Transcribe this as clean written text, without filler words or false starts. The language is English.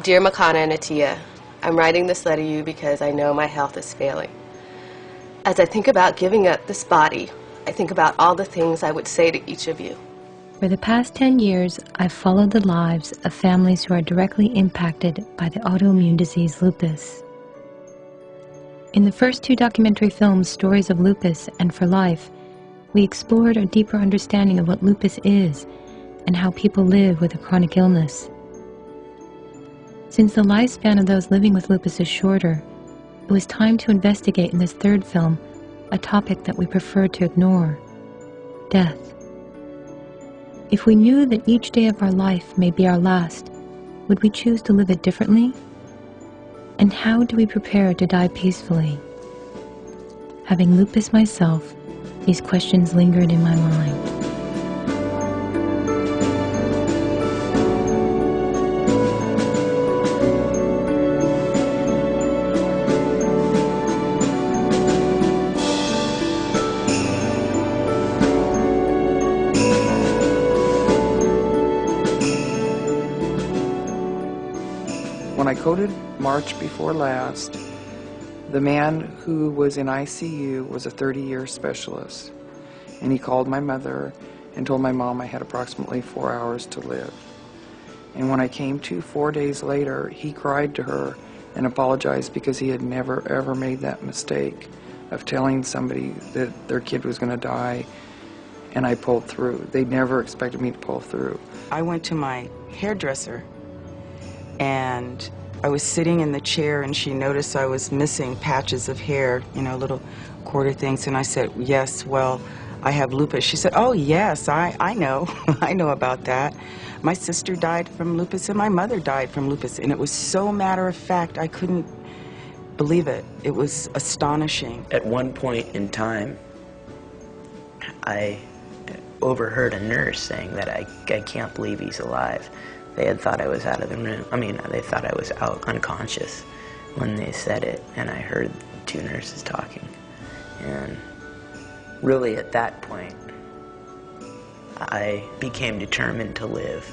Dear Makana and Atia, I'm writing this letter to you because I know my health is failing. As I think about giving up this body, I think about all the things I would say to each of you. For the past 10 years, I've followed the lives of families who are directly impacted by the autoimmune disease lupus. In the first two documentary films, Stories of Lupus and For Life, we explored a deeper understanding of what lupus is and how people live with a chronic illness. Since the lifespan of those living with lupus is shorter, it was time to investigate in this third film a topic that we prefer to ignore: death. If we knew that each day of our life may be our last, would we choose to live it differently? And how do we prepare to die peacefully? Having lupus myself, these questions lingered in my mind. When I coded March before last, the man who was in ICU was a 30-year specialist, and he called my mother and told my mom I had approximately 4 hours to live. And when I came to 4 days later, he cried to her and apologized because he had never ever made that mistake of telling somebody that their kid was going to die, and I pulled through. They never expected me to pull through. I went to my hairdresser, and I was sitting in the chair, and she noticed I was missing patches of hair, you know, little quarter things, and I said, yes, well, I have lupus. She said, oh, yes, I know. I know about that. My sister died from lupus, and my mother died from lupus, and it was so matter of fact, I couldn't believe it. It was astonishing. At one point in time, I overheard a nurse saying that I can't believe he's alive. They had thought I was out of the room. I mean, they thought I was out unconscious when they said it, and I heard two nurses talking. And really at that point, I became determined to live.